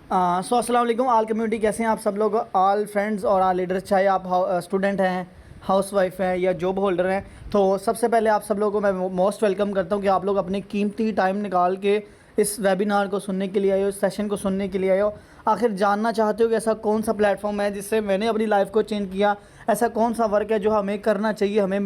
अस्सलाम वालेकुम आल कम्युनिटी, कैसे हैं आप सब लोग, आल फ्रेंड्स और आल लीडर्स, चाहे आप स्टूडेंट हैं, हाउस वाइफ हैं या जॉब होल्डर हैं। तो सबसे पहले आप सब लोगों को मैं मोस्ट वेलकम करता हूं कि आप लोग अपनी कीमती टाइम निकाल के इस वेबिनार को सुनने के लिए आए हो, इस सेशन को सुनने के लिए आए हो। आखिर जानना चाहते हो कि ऐसा कौन सा प्लेटफॉर्म है जिससे मैंने अपनी लाइफ को चेंज किया, ऐसा कौन सा वर्क है जो हमें करना चाहिए, हमें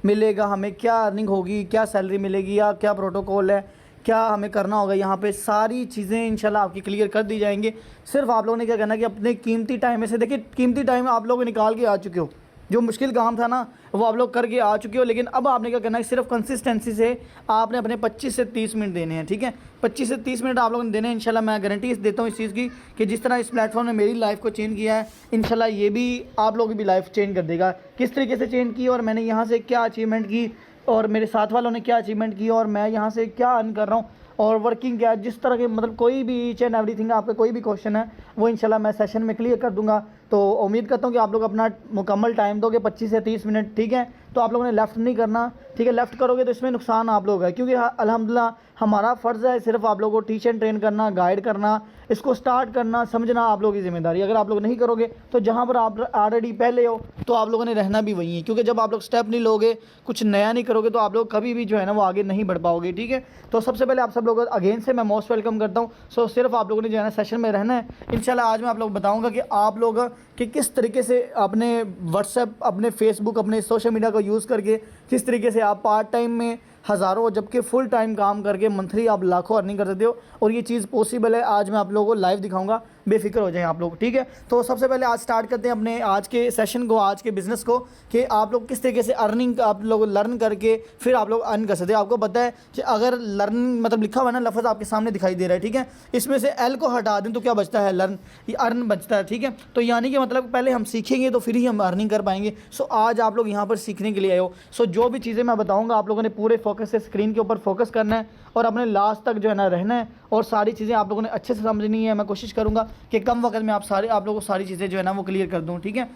मिलेगा, हमें क्या अर्निंग होगी, क्या सैलरी मिलेगी या क्या प्रोटोकॉल है, क्या हमें करना होगा। यहाँ पे सारी चीज़ें इंशाल्लाह आपकी क्लियर कर दी जाएंगी। सिर्फ आप लोगों ने क्या करना है कि अपने कीमती टाइम में से, देखिए कीमती टाइम आप लोग निकाल के आ चुके हो, जो मुश्किल काम था ना वो आप लोग करके आ चुके हो। लेकिन अब आपने क्या करना है, सिर्फ कंसिस्टेंसी से आपने अपने 25 से 30 मिनट देने हैं, ठीक है। 25 से 30 मिनट आप लोगों ने देने हैं। इंशाल्लाह मैं गारंटी देता हूँ इस चीज़ की कि जिस तरह इस प्लेटफॉर्म ने मेरी लाइफ को चेंज किया है, इंशाल्लाह ये भी आप लोगों की भी लाइफ चेंज कर देगा। किस तरीके से चेंज की और मैंने यहाँ से क्या अचीवमेंट की और मेरे साथ वालों ने क्या अचीवमेंट की और मैं यहाँ से क्या अर्न कर रहा हूँ और वर्किंग क्या है, जिस तरह के मतलब कोई भी ईच एंड एवरीथिंग आपका कोई भी क्वेश्चन है वो इंशाल्लाह मैं सेशन में क्लियर कर दूंगा। तो उम्मीद करता हूँ कि आप लोग अपना मुकम्मल टाइम दोगे 25 से 30 मिनट, ठीक है। तो आप लोगों ने लेफ़्ट नहीं करना, ठीक है। लेफ़्ट करोगे तो इसमें नुकसान आप लोग है, क्योंकि अल्हम्दुलिल्लाह हमारा फ़र्ज़ है सिर्फ आप लोगों को टीच एंड ट्रेन करना, गाइड करना, इसको स्टार्ट करना, समझना आप लोगों की ज़िम्मेदारी। अगर आप लोग नहीं करोगे तो जहाँ पर आप ऑलरेडी पहले हो तो आप लोगों ने रहना भी वहीं है, क्योंकि जब आप लोग स्टेप नहीं लोगे, कुछ नया नहीं करोगे तो आप लोग कभी भी जो है ना वो आगे नहीं बढ़ पाओगे, ठीक है। तो सबसे पहले आप सब लोग अगेन से मैं मोस्ट वेलकम करता हूँ। सो सिर्फ आप लोगों ने जो है ना सेशन में रहना है। इंशाल्लाह आज मैं आप लोग बताऊँगा कि आप लोग कि किस तरीके से अपने व्हाट्सएप, अपने फेसबुक, अपने सोशल मीडिया को यूज़ करके किस तरीके से आप पार्ट टाइम में हज़ारों जबकि फुल टाइम काम करके मंथली आप लाखों अर्निंग कर सकते हो। और ये चीज़ पॉसिबल है, आज मैं आप लोगों को लाइव दिखाऊंगा, बेफिक्र हो जाएं आप लोग, ठीक है। तो सबसे पहले आज स्टार्ट करते हैं अपने आज के सेशन को, आज के बिज़नेस को, कि आप लोग किस तरीके से अर्निंग आप लोग लर्न करके फिर आप लोग अर्न कर सकते हैं। आपको पता है कि अगर लर्न मतलब लिखा हुआ है ना, लफ्ज़ आपके सामने दिखाई दे रहा है, ठीक है, इसमें से एल को हटा दें तो क्या बचता है, लर्न, ये अर्न बचता है, ठीक है। तो यानी कि मतलब पहले हम सीखेंगे तो फिर ही हम अर्निंग कर पाएंगे। सो आज आप लोग यहाँ पर सीखने के लिए आए हो। सो जो भी चीज़ें मैं बताऊँगा आप लोगों ने पूरे फोकस से स्क्रीन के ऊपर फोकस करना है और अपने लास्ट तक जो है ना रहना है और सारी चीज़ें आप लोगों ने अच्छे से समझनी है। मैं कोशिश करूँगा कि कम वक्त में आप लोगों को सारी चीज़ें जो है ना वो क्लियर कर दूँ, ठीक है।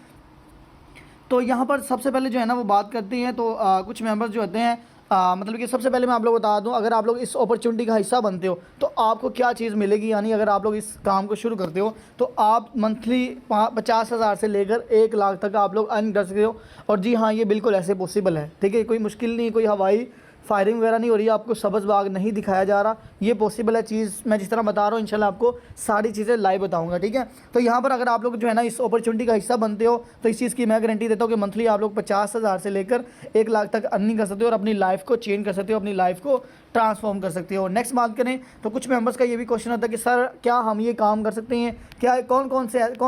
तो यहाँ पर सबसे पहले जो है ना वो बात करते हैं। तो कुछ मेंबर्स जो होते हैं मतलब कि सबसे पहले मैं आप लोग बता दूं, अगर आप लोग इस अपॉर्चुनिटी का हिस्सा बनते हो तो आपको क्या चीज़ मिलेगी। यानी अगर आप लोग इस काम को शुरू करते हो तो आप मंथली 50,000 से लेकर 1 लाख तक आप अर्न कर सकते हो। और जी हाँ, ये बिल्कुल ऐसे पॉसिबल है, ठीक है। कोई मुश्किल नहीं, कोई हवाई फायरिंग वगैरह नहीं हो रही है, आपको सब्ज़ बाग नहीं दिखाया जा रहा, ये पॉसिबल है चीज़। मैं जिस तरह बता रहा हूँ इंशाल्लाह आपको सारी चीज़ें लाइव बताऊंगा, ठीक है। तो यहाँ पर अगर आप लोग जो है ना इस अपॉर्चुनिटी का हिस्सा बनते हो तो इस चीज़ की मैं गारंटी देता हूँ कि मंथली आप लोग 50,000 से लेकर 1 लाख तक अर्निंग कर सकते हो और अपनी लाइफ को चेंज कर सकते हो, अपनी लाइफ को ट्रांसफॉर्म कर सकते हो। नेक्स्ट बात करें तो कुछ मेंबर्स का ये भी क्वेश्चन होता है कि सर क्या हम ये काम कर सकते हैं, क्या कौन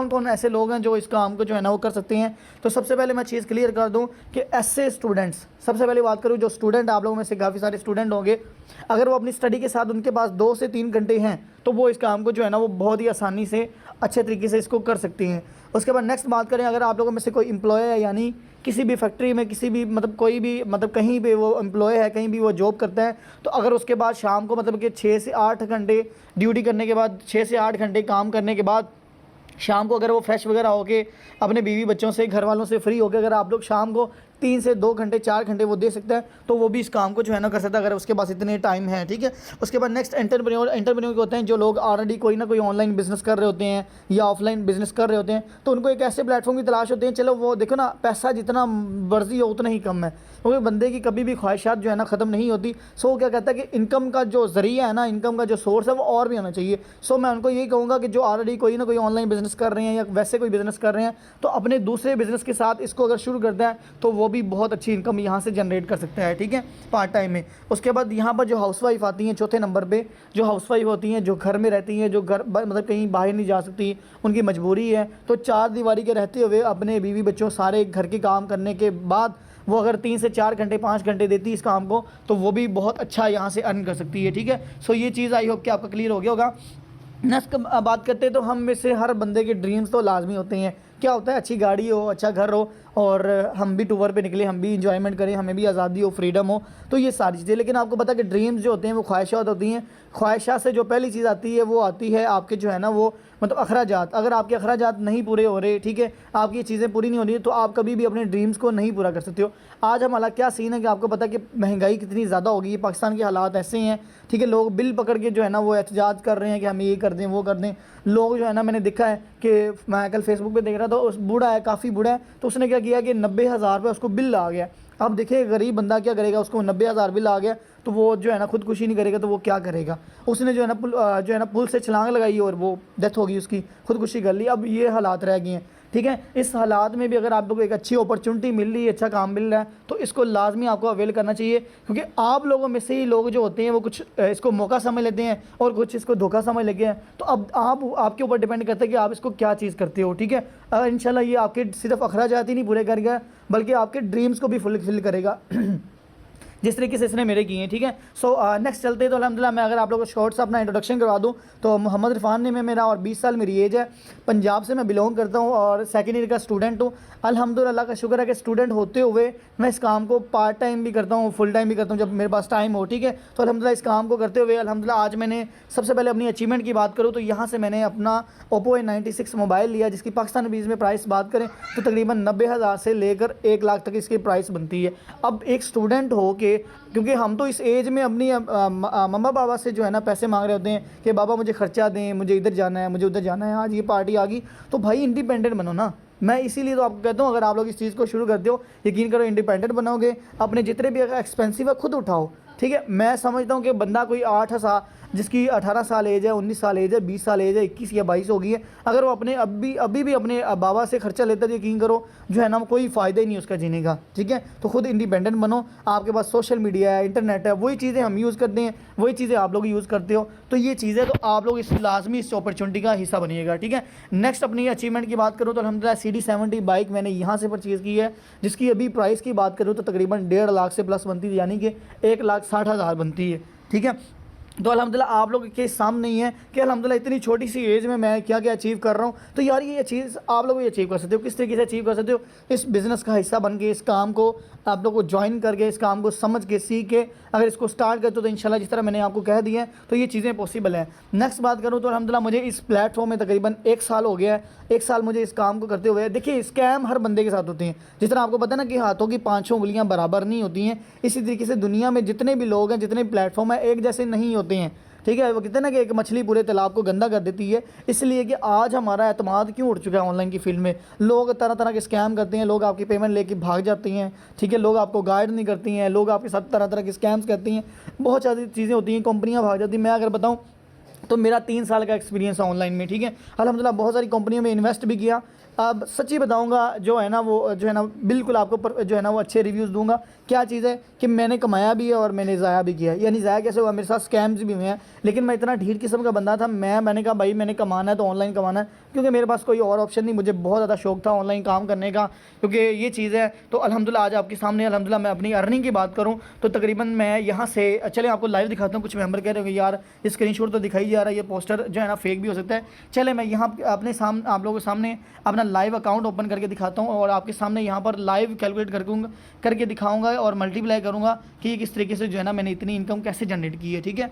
कौन ऐसे लोग हैं जो इस काम को जो है ना वो कर सकते हैं। तो सबसे पहले मैं चीज़ क्लियर कर दूं कि ऐसे स्टूडेंट्स, सबसे पहले बात करूं जो स्टूडेंट, आप लोगों में से काफ़ी सारे स्टूडेंट होंगे, अगर वो अपनी स्टडी के साथ उनके पास 2 से 3 घंटे हैं तो वो इस काम को जो है ना वो बहुत ही आसानी से अच्छे तरीके से इसको कर सकते हैं। उसके बाद नेक्स्ट बात करें, अगर आप लोगों में से कोई एम्प्लॉय है, यानी किसी भी फैक्ट्री में, किसी भी मतलब कोई भी मतलब कहीं भी वो एम्प्लॉय है, कहीं भी वो जॉब करता है, तो अगर उसके बाद शाम को मतलब कि 6 से 8 घंटे ड्यूटी करने के बाद, 6 से 8 घंटे काम करने के बाद शाम को अगर वो फ्रेश वगैरह होके अपने बीवी बच्चों से, घर वालों से फ्री होकर अगर आप लोग शाम को 3 से 2 घंटे 4 घंटे वो दे सकता है तो वो भी इस काम को जो है ना कर सकता है, अगर उसके पास इतने टाइम है, ठीक है। उसके बाद नेक्स्ट एंटरप्रेन्योर होते हैं जो लोग ऑलरेडी कोई ना कोई ऑनलाइन बिजनेस कर रहे होते हैं या ऑफलाइन बिजनेस कर रहे होते हैं, तो उनको एक ऐसे प्लेटफॉर्म की तलाश होती है। चलो वो देखो ना, पैसा जितना वर्जी हो उतना ही कम है, क्योंकि बंदे की कभी भी ख्वाहिशात जो है ना ख़त्म नहीं होती। सो वो क्या कहता है कि इनकम का जो ज़रिया है ना, इनकम का जो सोर्स है वो और भी होना चाहिए। सो मैं उनको यही कहूँगा कि जो ऑलरेडी कोई ना कोई ऑनलाइन बिजनेस कर रहे हैं या वैसे कोई बिजनेस कर रहे हैं तो अपने दूसरे बिजनेस के साथ इसको अगर शुरू करता है तो वो भी बहुत अच्छी इनकम यहाँ से जनरेट कर सकता है, ठीक है, पार्ट टाइम में। उसके बाद यहाँ पर जो हाउसवाइफ आती हैं चौथे नंबर पे, जो हाउसवाइफ होती हैं जो घर में रहती हैं, जो घर मतलब कहीं बाहर नहीं जा सकती, उनकी मजबूरी है, तो 4 दीवारी के रहते हुए अपने बीवी बच्चों सारे घर के काम करने के बाद वो अगर 3 से 4 घंटे 5 घंटे देती है इस काम को तो वो भी बहुत अच्छा यहाँ से अर्न कर सकती है, ठीक है। सो ये चीज़ आई होप कि आपका क्लियर हो गया होगा। नेक्स्ट बात करते हैं तो हम में से हर बंदे के ड्रीम्स तो लाजमी होते हैं। क्या होता है, अच्छी गाड़ी हो, अच्छा घर हो और हम भी टूर पे निकले, हम भी इंजॉयमेंट करें, हमें भी आज़ादी हो, फ्रीडम हो, तो ये सारी चीज़ें। लेकिन आपको पता है कि ड्रीम्स जो होते हैं वो ख्वाहिशात होती हैं। ख्वाहिशात से जो पहली चीज़ आती है वो आती है आपके जो है ना वो मतलब अखराजात। अगर आपके अखराजात नहीं पूरे हो रहे, ठीक है, आपकी ये चीज़ें पूरी नहीं हो रही, तो आप कभी भी अपने ड्रीम्स को नहीं पूरा कर सकते हो। आज हमारा क्या सीन है कि आपको पता है कि महंगाई कितनी ज़्यादा हो गई है, पाकिस्तान के हालात ऐसे हैं, ठीक है, लोग बिल पकड़ के जो है ना वो एहतजाज कर रहे हैं कि हम ये कर दें, वो कर दें। लोग जो है ना, मैंने देखा है कि मैं कल फेसबुक पे देख रहा था, उस बूढ़ा है, काफ़ी बूढ़ा है, तो उसने क्या किया कि 90,000 रुपये उसको बिल आ गया। अब देखिए गरीब बंदा क्या करेगा, उसको 90,000 बिल आ गया, तो वो जो है ना खुदकुशी नहीं करेगा तो वो क्या करेगा। उसने जो है ना पुल से छलांग लगाई और वो डेथ हो गई उसकी, खुदकुशी कर ली। अब ये हालात रह गए हैं, ठीक है। इस हालात में भी अगर आप लोगों को एक अच्छी अपॉर्चुनिटी मिल रही है, अच्छा काम मिल रहा है, तो इसको लाजमी आपको अवेल करना चाहिए, क्योंकि आप लोगों में से ही लोग जो होते हैं वो कुछ इसको मौका समझ लेते हैं और कुछ इसको धोखा समझ लेते हैं। तो अब आपके ऊपर डिपेंड करता है कि आप इसको क्या चीज़ करते हो, ठीक है। इंशाल्लाह ये आपके सिर्फ अखराजात ही नहीं पूरे करेगा, बल्कि आपके ड्रीम्स को भी फुलफिल करेगा जिस तरीके से इसने मेरे किए हैं, ठीक है। सो नेक्स्ट चलते हैं। तो अल्हम्दुलिल्लाह मैं अगर आप लोगों को शॉर्ट सा अपना इंट्रोडक्शन करवा दूं तो मोहम्मद इरफान ने मेरा और 20 साल मेरी एज है। पंजाब से मैं बिलोंग करता हूं और सेकेंड ईयर का स्टूडेंट हूं। अल्हम्दुलिल्लाह का शुक्र है कि स्टूडेंट होते हुए मैं इस काम को पार्ट टाइम भी करता हूँ, फुल टाइम भी करता हूँ जब मेरे पास टाइम हो, ठीक है। तो अल्हम्दुलिल्लाह इस काम को करते हुए अल्हम्दुलिल्लाह आज मैंने सबसे पहले अपनी अचीवमेंट की बात करूँ तो यहाँ से मैंने अपना ओप्पो A96 मोबाइल लिया, जिसकी पाकिस्तान रुपीज़ में प्राइस बात करें तो तकरीबन 90,000 से लेकर 1 लाख तक इसकी प्राइस बनती है। अब एक स्टूडेंट हो के, क्योंकि हम तो इस एज में अपनी मम्मा पापा से जो है ना पैसे मांग रहे होते हैं कि बाबा मुझे खर्चा दें, मुझे इधर जाना है, मुझे उधर जाना है, आज ये पार्टी आ गई, तो भाई इंडिपेंडेंट बनो ना। मैं इसीलिए तो आपको कहता हूँ अगर आप लोग इस चीज़ को शुरू करते हो, यकीन करो इंडिपेंडेंट बनोगे, अपने जितने भी एक्सपेंसिव है खुद उठाओ, ठीक है। मैं समझता हूँ कि बंदा कोई 8 साल, जिसकी 18 साल एज है, 19 साल एज है, 20 साल एज है, 21 या 22 हो गई है, अगर वो अपने अभी भी अपने बाबा से खर्चा लेता है, यकीन करो जो है ना कोई फ़ायदा ही नहीं उसका जीने का, ठीक है। तो खुद इंडिपेंडेंट बनो। आपके पास सोशल मीडिया है, इंटरनेट है, वही चीज़ें हम यूज़ करते हैं, वही चीज़ें आप लोग यूज़ करते हो, तो ये चीज़ें तो आप लोग इस लाजमी इस अपॉर्चुनिटी का हिस्सा बनिएगा, ठीक है। नेक्स्ट अपनी अचीवमेंट की बात करूँ तो अल्हम्दुलिल्लाह CD70 बाइक मैंने यहाँ से परचेज़ की है, जिसकी अभी प्राइस की बात करूँ तो तकरीबन 1.5 लाख से प्लस बनती है, यानी कि 1,60,000 बनती है, ठीक है। तो अल्हम्दुलिल्लाह आप लोग के सामने ही है कि अल्हम्दुलिल्लाह इतनी छोटी सी एज में मैं क्या क्या अचीव कर रहा हूँ। तो यार ये चीज़ आप लोग ये अचीव कर सकते हो। किस तरीके से अचीव कर सकते हो? इस बिज़नेस का हिस्सा बन के, इस काम को आप लोग को ज्वाइन करके, इस काम को समझ के, सीख के अगर इसको स्टार्ट करते हो तो इंशाल्लाह जिस तरह मैंने आपको कह दिया है तो ये चीज़ें पॉसिबल हैं। नेक्स्ट बात करूँ तो अल्हम्दुलिल्लाह मुझे इस प्लेटफॉर्म में तकरीबन 1 साल हो गया है। 1 साल मुझे इस काम को करते हुए। देखिए स्कैम हर बंदे के साथ होते हैं, जिस तरह आपको पता है ना कि हाथों की 5 उंगलियाँ बराबर नहीं होती हैं, इसी तरीके से दुनिया में जितने भी लोग हैं, जितने भी प्लेटफॉर्म हैं, एक जैसे नहीं होते हैं, ठीक है। वो कहते हैं ना कि एक मछली पूरे तालाब को गंदा कर देती है। इसलिए कि आज हमारा एतमाद क्यों उठ चुका है ऑनलाइन की फील्ड में। लोग तरह तरह के स्कैम करते हैं, लोग आपकी पेमेंट लेके भाग जाते हैं, ठीक है। लोग आपको गाइड नहीं करती हैं, लोग आपके साथ तरह तरह के स्कैम्स करती हैं, बहुत सारी चीज़ें होती हैं, कंपनियाँ भाग जाती हैं। मैं अगर बताऊँ तो मेरा 3 साल का एक्सपीरियंस है ऑनलाइन में, ठीक है। अल्हम्दुलिल्लाह बहुत सारी कंपनियों में इन्वेस्ट भी किया। अब सच्ची बताऊंगा जो है ना वो जो है ना बिल्कुल आपको जो है ना वो अच्छे रिव्यूज़ दूंगा। क्या चीज़ है कि मैंने कमाया भी है और मैंने ज़ाया भी किया है। यानी ज़ाया कैसे हुआ, मेरे साथ स्कैम्स भी हुए हैं, लेकिन मैं इतना ढीठ किस्म का बंदा था। मैंने कहा भाई मैंने कमाना है तो ऑनलाइन कमाना है, क्योंकि मेरे पास कोई और ऑप्शन नहीं। मुझे बहुत ज़्यादा शौक था ऑनलाइन काम करने का, क्योंकि ये चीज़ है। तो अल्हम्दुलिल्लाह आज आपके सामने अल्हम्दुलिल्लाह मैं अपनी अर्निंग की बात करूँ तो तकरीबन मैं यहाँ से चले आपको लाइव दिखाता हूँ। कुछ मेंबर कह रहे हो कि यार स्क्रीनशॉट तो दिखाई जा रहा है, ये पोस्टर जो है ना फेक भी हो सकता है। चले मैं यहाँ अपने सामने आप लोगों के सामने अपना लाइव अकाउंट ओपन करके दिखाता हूँ और आपके सामने यहाँ पर लाइव कैलकुलेट करके दिखाऊंगा और मल्टीप्लाई करूँगा कि किस तरीके से जो है ना मैंने इतनी इनकम कैसे जनरेट की है, ठीक है।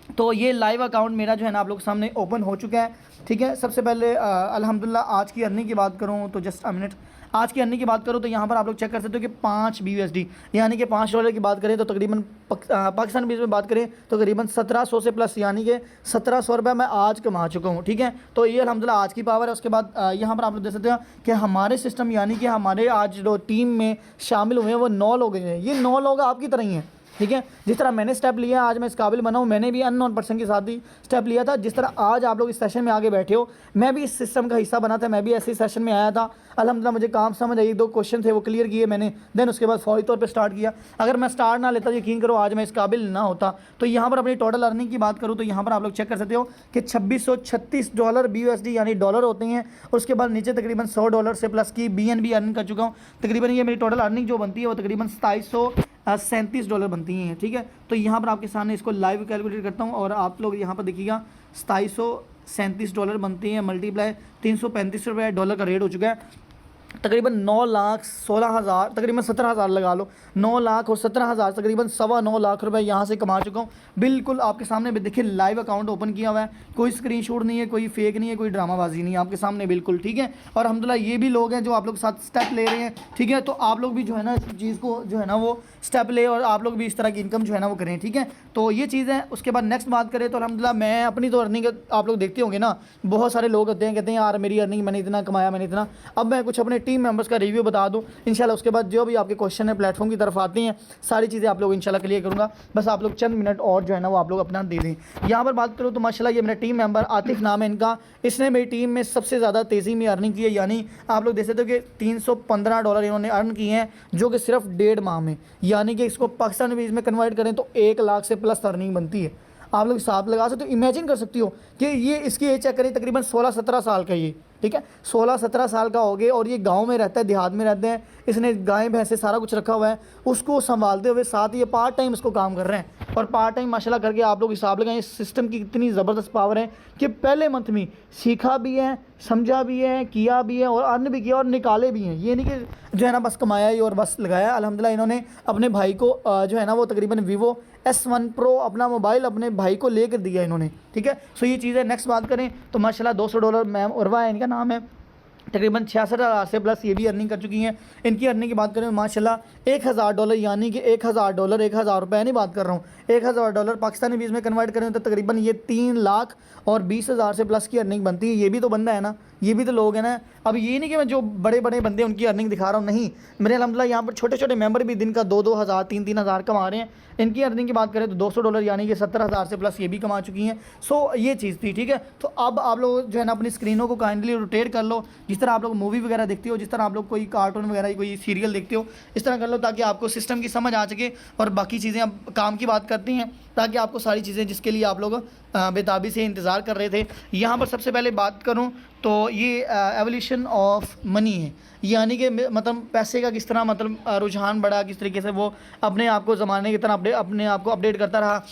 तो ये लाइव अकाउंट मेरा जो है ना आप लोग के सामने ओपन हो चुका है, ठीक है। सबसे पहले अल्हम्दुलिल्लाह आज की अर्निंग की बात करूँ तो जस्ट अ मिनट, आज की अर्निंग की बात करूँ तो यहाँ पर आप लोग चेक कर सकते हो कि 5 BUSD यानी कि $5 की बात करें तो तकरीबन पाकिस्तान बीस में बात करें तो तकरीबन 1700 से प्लस, यानी कि 1700 रुपये मैं आज कमा चुका हूँ, ठीक है। तो ये अल्हम्दुलिल्लाह आज की पावर है। उसके बाद यहाँ पर आप लोग देख सकते हो कि हमारे सिस्टम यानी कि हमारे आज जो टीम में शामिल हुए हैं वो 9 लोग हैं। ये 9 लोग आपकी तरह ही हैं, ठीक है। जिस तरह मैंने स्टेप लिया आज मैं इस काबिल बना हूँ, मैंने भी अननोन पर्सन के साथ ही स्टेप लिया था। जिस तरह आज आप लोग इस सेशन में आगे बैठे हो, मैं भी इस सिस्टम का हिस्सा बना था, मैं भी ऐसे सेशन में आया था। अल्हम्दुलिल्लाह मुझे काम समझ आई, 2 क्वेश्चन थे वो क्लियर किए मैंने, देन उसके बाद फौरी तौर पे स्टार्ट किया। अगर मैं स्टार्ट ना लेता यकीन करो आज मैं इस काबिल ना होता। तो यहाँ पर अपनी टोटल अर्निंग की बात करूँ तो यहाँ पर आप लोग चेक कर सकते हो कि $2636 BUSD यानी डॉलर होते हैं। और उसके बाद नीचे तकरीबन $100 से प्लस की BNB अर्निंग कर चुका हूँ। तकरीबन ये मेरी टोटल अर्निंग जो बनती है वो तकरीबन $2737 बनती हैं, ठीक है। तो यहाँ पर आपके सामने इसको लाइव कैलकुलेट करता हूँ और आप लोग यहाँ पर देखिएगा $2737 बनते हैं, मल्टीप्लाई $335 डॉलर का रेट हो चुका है। तकरीबन 9,16,000 तकरीबन 17,000 लगा लो, 9 लाख और 17,000 तकरीबन 9.25 लाख रुपए यहाँ से कमा चुका हूँ। बिल्कुल आपके सामने देखिए लाइव अकाउंट ओपन किया हुआ है, कोई स्क्रीनशॉट नहीं है, कोई फेक नहीं है, कोई ड्रामाबाजी नहीं है, आपके सामने बिल्कुल ठीक है। और अल्हम्दुलिल्लाह ये भी लोग हैं जो आप लोग साथ स्टेप ले रहे हैं, ठीक है। तो आप लोग भी जो है ना इस चीज़ को जो है ना वो स्टेप ले और आप लोग भी इस तरह की इनकम जो है ना वो करें, ठीक है। तो ये चीज़ है। उसके बाद नेक्स्ट बात करें तो अल्हम्दुलिल्लाह मैं अपनी तो अर्निंग आप लोग देखते होंगे ना, बहुत सारे लोग होते हैं कहते हैं यार मेरी अर्निंग मैंने इतना कमाया, मैंने इतना। अब मैं कुछ अपने टीम मेंबर्स का रिव्यू बता दूं इंशाल्लाह, उसके बाद जो भी आपके क्वेश्चन है प्लेटफॉर्म की तरफ आती हैं सारी चीज़ें आप लोग इंशाल्लाह क्लियर करूँगा। बस आप लोग चंद मिनट और जो है ना वो आप लोग अपना दे दें। यहाँ पर बात करूँ तो माशाल्लाह ये मेरा टीम मेंबर आतिफ नाम है इनका, इसने मेरी टीम में सबसे ज़्यादा तेज़ी में अर्निंग की है। यानी आप लोग देख सकते हो कि $315 इन्होंने अर्न किए हैं जो कि सिर्फ 1.5 माह में, यानी कि इसको पाकिस्तान में इसमें कन्वर्ट करें तो 1 लाख से प्लस अर्निंग बनती है। आप लोग हिसाब लगा सकते हो, इमेजिन कर सकती हो कि ये इसकी एज चेक करें तकरीबन 16-17 साल का, ये ठीक है 16-17 साल का हो गया और ये गांव में रहता है, देहात में रहते हैं। इसने गाय भैंसे सारा कुछ रखा हुआ है, उसको संभालते हुए साथ ही ये पार्ट टाइम इसको काम कर रहे हैं। और पार्ट टाइम माशाल्लाह करके आप लोग हिसाब लगाएं इस सिस्टम की कितनी ज़बरदस्त पावर है कि पहले मंथ में सीखा भी है, समझा भी है, किया भी है और अर्न भी किया और निकाले भी हैं। ये नहीं कि जो है ना बस कमाया ही और बस लगाया। अल्हम्दुलिल्लाह इन्होंने अपने भाई को जो है ना वो तकरीबन वीवो S1 Pro अपना मोबाइल अपने भाई को लेकर दिया इन्होंने, ठीक है। सो ये चीज़ है। नेक्स्ट बात करें तो माशाल्लाह $200 मैम उर्वा है इनका नाम है, तकरीबन 66,000 से प्लस ये भी अर्निंग कर चुकी हैं। इनकी अर्निंग की बात करें माशाल्लाह $1,000 यानी कि $1,000 1,000 रुपये नहीं बात कर रहा हूँ, $1,000 पाकिस्तानी बीस में कन्वर्ट करें तो तकरीबन ये 3,20,000 से प्लस की अर्निंग बनती है। ये भी तो बंदा है ना, ये भी तो लोग हैं ना। अब ये नहीं कि मैं जो बड़े बड़े बंदे उनकी अर्निंग दिखा रहा हूँ, नहीं, मेरे अल्हम्दुलिल्लाह यहाँ पर छोटे छोटे मेंबर भी दिन का 2-2 हज़ार 3-3 हज़ार कमा रहे हैं। इनकी अर्निंग की बात करें तो $200 यानी कि 17,000 से प्लस ये भी कमा चुकी हैं। सो ये चीज़ थी, ठीक है। तो अब आप लोग जो है ना अपनी स्क्रीनों को काइंडली रोटेट कर लो, जिस तरह आप लोग मूवी वगैरह देखते हो, जिस तरह आप लोग कोई कार्टून वगैरह कोई सीरियल देखते हो, इस तरह कर लो ताकि आपको सिस्टम की समझ आ सके। और बाकी चीज़ें अब काम की बात करती हैं ताकि आपको सारी चीज़ें जिसके लिए आप लोग बेताबी से इंतज़ार कर रहे थे। यहाँ पर सबसे पहले बात करूँ तो ये एवोल्यूशन ऑफ मनी है, यानी कि मतलब पैसे का किस तरह मतलब रुझान बढ़ा, किस तरीके से वो अपने आप को ज़माने की तरह अपने आप को अपडेट करता रहा।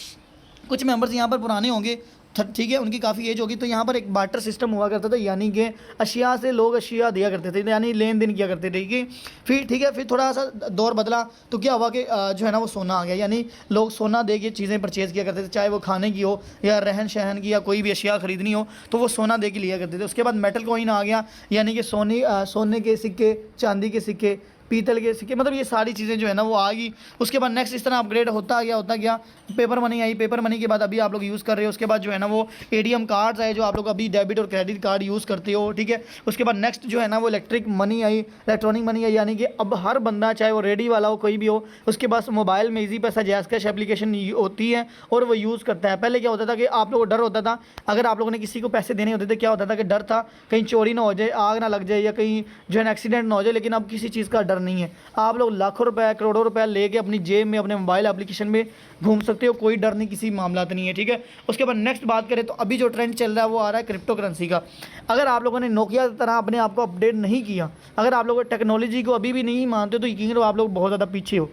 कुछ मेंबर्स यहाँ पर पुराने होंगे, ठीक है, उनकी काफ़ी एज होगी। तो यहाँ पर एक बार्टर सिस्टम हुआ करता था, यानी कि अशिया से लोग अशिया दिया करते थे, यानी लेन देन किया करते थे कि फिर ठीक है, फिर थोड़ा सा दौर बदला तो क्या हुआ कि जो है ना वो सोना आ गया, यानी लोग सोना दे के चीज़ें परचेज़ किया करते थे, चाहे वो खाने की हो या रहन सहन की या कोई भी अशिया ख़रीदनी हो तो वो सोना दे के लिया करते थे। उसके बाद मेटल कॉइन आ गया, यानी कि सोने के सिक्के, चांदी के सिक्के, पीतल के सिक्के, मतलब ये सारी चीज़ें जो है ना वो आ गई। उसके बाद नेक्स्ट इस तरह अपग्रेड होता गया paper money I, paper money के बाद अभी आप लोग यूज़ कर रहे हो। उसके बाद जो है ना वो ATM कार्ड्स आए जो आप लोग अभी डेबिट और क्रेडिट कार्ड यूज़ करते हो, ठीक है। उसके बाद नेक्स्ट जो है ना वो electric money I, electronic money I, यानी कि अब हर बंदा चाहे वो रेडी वाला हो कोई भी हो उसके पास मोबाइल में ईजी पैसा जैज़ कैश एप्लीकेशन होती है और वो यूज़ करता है। पहले क्या होता था कि आप लोगों को डर होता था, अगर आप लोगों ने किसी को पैसे देने होते थे क्या होता था कि डर था कहीं चोरी ना हो जाए, आग ना लग जाए या कहीं जो है ना एक्सीडेंट ना हो जाए। लेकिन अब किसी चीज़ का डर नहीं है, आप लोग लाखों रुपए करोड़ों रुपए लेके अपनी जेब में अपने मोबाइल एप्लीकेशन में घूम सकते हो, कोई डर नहीं, किसी मामला नहीं है, ठीक है। उसके बाद नेक्स्ट बात करें तो अभी जो ट्रेंड चल रहा है वो आ रहा है क्रिप्टो करेंसी का। अगर आप लोगों ने नोकिया की तरह अपने आप को अपडेट नहीं किया, अगर आप लोग टेक्नोलॉजी को अभी भी नहीं मानते तो यकीन करो आप लोग बहुत ज़्यादा पीछे हो,